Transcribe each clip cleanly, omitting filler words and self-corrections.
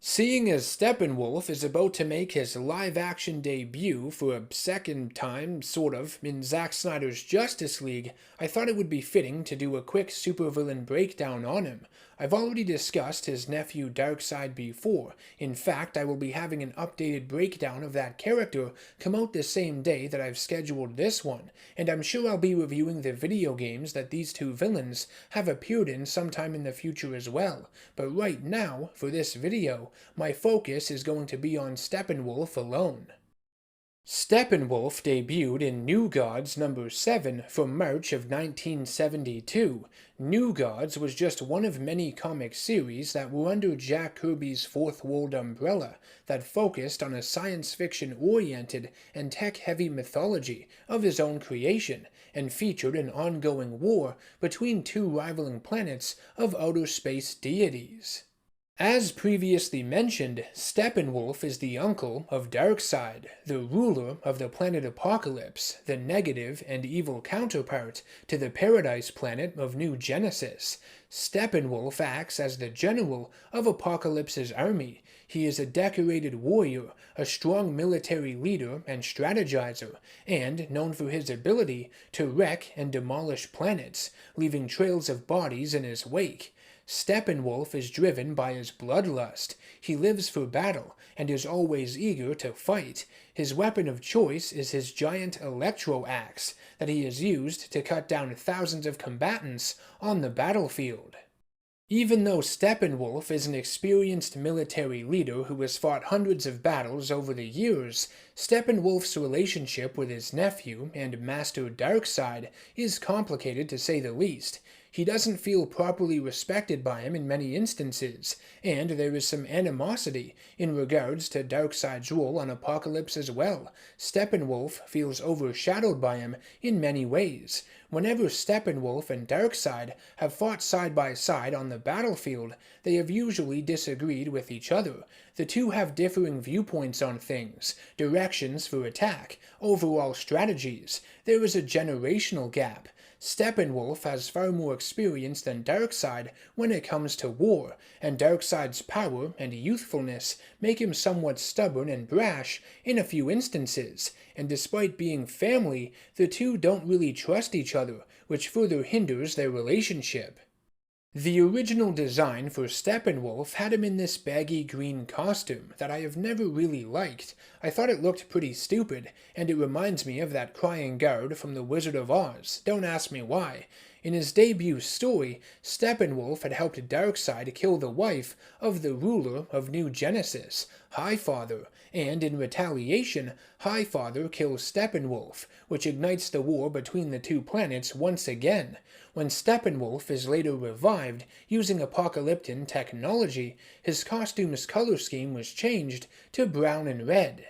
Seeing as Steppenwolf is about to make his live-action debut for a second time, sort of, in Zack Snyder's Justice League, I thought it would be fitting to do a quick supervillain breakdown on him. I've already discussed his nephew Darkseid before. In fact, I will be having an updated breakdown of that character come out the same day that I've scheduled this one, and I'm sure I'll be reviewing the video games that these two villains have appeared in sometime in the future as well. But right now, for this video, my focus is going to be on Steppenwolf alone. Steppenwolf debuted in New Gods number 7 from March of 1972. New Gods was just one of many comic series that were under Jack Kirby's Fourth World umbrella that focused on a science fiction-oriented and tech-heavy mythology of his own creation and featured an ongoing war between two rivaling planets of outer space deities. As previously mentioned, Steppenwolf is the uncle of Darkseid, the ruler of the planet Apokolips, the negative and evil counterpart to the paradise planet of New Genesis. Steppenwolf acts as the general of Apokolips's army. He is a decorated warrior, a strong military leader and strategizer, and known for his ability to wreck and demolish planets, leaving trails of bodies in his wake. Steppenwolf is driven by his bloodlust. He lives for battle and is always eager to fight. His weapon of choice is his giant electro-axe that he has used to cut down thousands of combatants on the battlefield. Even though Steppenwolf is an experienced military leader who has fought hundreds of battles over the years, Steppenwolf's relationship with his nephew and master Darkseid is complicated to say the least. He doesn't feel properly respected by him in many instances, and there is some animosity in regards to Darkseid's role on Apokolips as well. Steppenwolf feels overshadowed by him in many ways. Whenever Steppenwolf and Darkseid have fought side by side on the battlefield, they have usually disagreed with each other. The two have differing viewpoints on things, directions for attack, overall strategies. There is a generational gap. Steppenwolf has far more experience than Darkseid when it comes to war, and Darkseid's power and youthfulness make him somewhat stubborn and brash in a few instances, and despite being family, the two don't really trust each other, which further hinders their relationship. The original design for Steppenwolf had him in this baggy green costume that I have never really liked. I thought it looked pretty stupid, and it reminds me of that crying guard from The Wizard of Oz. Don't ask me why. In his debut story, Steppenwolf had helped Darkseid kill the wife of the ruler of New Genesis, Highfather, and in retaliation, Highfather kills Steppenwolf, which ignites the war between the two planets once again. When Steppenwolf is later revived using apocalyptic technology, his costume's color scheme was changed to brown and red.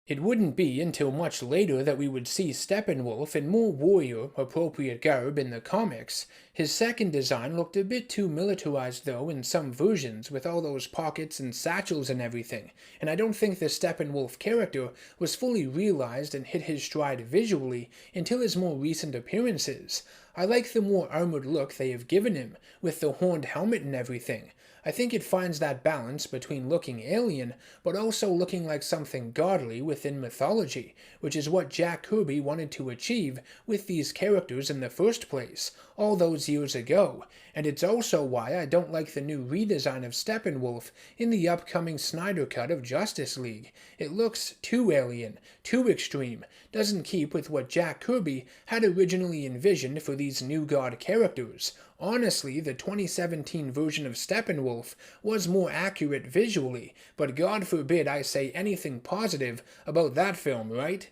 It wouldn't be until much later that we would see Steppenwolf in more warrior-appropriate garb in the comics. His second design looked a bit too militarized though in some versions, with all those pockets and satchels and everything, and I don't think the Steppenwolf character was fully realized and hit his stride visually until his more recent appearances. I like the more armored look they have given him, with the horned helmet and everything. I think it finds that balance between looking alien, but also looking like something godly within mythology, which is what Jack Kirby wanted to achieve with these characters in the first place, all those years ago, and it's also why I don't like the new redesign of Steppenwolf in the upcoming Snyder Cut of Justice League. It looks too alien, too extreme, doesn't keep with what Jack Kirby had originally envisioned for these new god characters. Honestly, the 2017 version of Steppenwolf was more accurate visually, but God forbid I say anything positive about that film, right?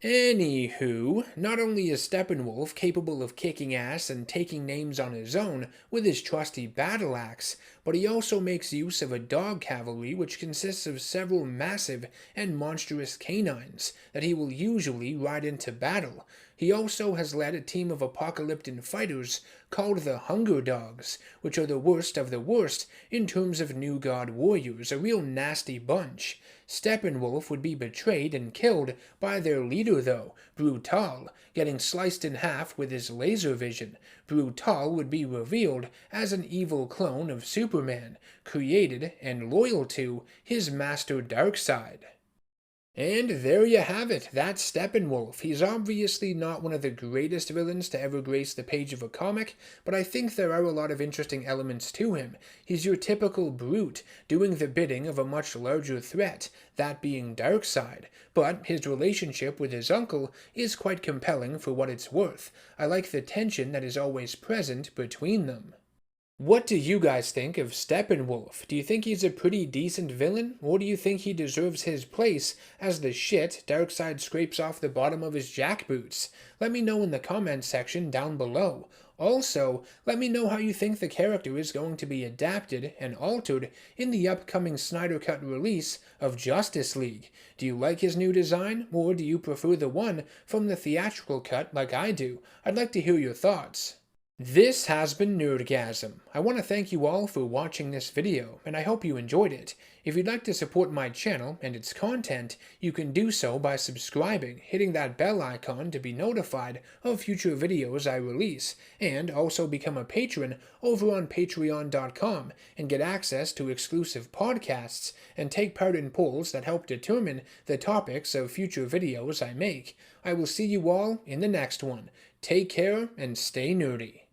Anywho, not only is Steppenwolf capable of kicking ass and taking names on his own with his trusty battle axe, but he also makes use of a dog cavalry which consists of several massive and monstrous canines that he will usually ride into battle. He also has led a team of apocalyptic fighters called the Hunger Dogs, which are the worst of the worst in terms of New God warriors, a real nasty bunch. Steppenwolf would be betrayed and killed by their leader though, Brutal, getting sliced in half with his laser vision. Brutal would be revealed as an evil clone of Superman, created and loyal to his master Darkseid. And there you have it, that's Steppenwolf. He's obviously not one of the greatest villains to ever grace the page of a comic, but I think there are a lot of interesting elements to him. He's your typical brute, doing the bidding of a much larger threat, that being Darkseid, but his relationship with his uncle is quite compelling for what it's worth. I like the tension that is always present between them. What do you guys think of Steppenwolf? Do you think he's a pretty decent villain, or do you think he deserves his place as the shit Darkseid scrapes off the bottom of his jackboots? Let me know in the comments section down below. Also, let me know how you think the character is going to be adapted and altered in the upcoming Snyder Cut release of Justice League. Do you like his new design, or do you prefer the one from the theatrical cut like I do? I'd like to hear your thoughts. This has been NerdGasm. I want to thank you all for watching this video, and I hope you enjoyed it. If you'd like to support my channel and its content, you can do so by subscribing, hitting that bell icon to be notified of future videos I release, and also become a patron over on patreon.com and get access to exclusive podcasts and take part in polls that help determine the topics of future videos I make. I will see you all in the next one. Take care and stay nerdy.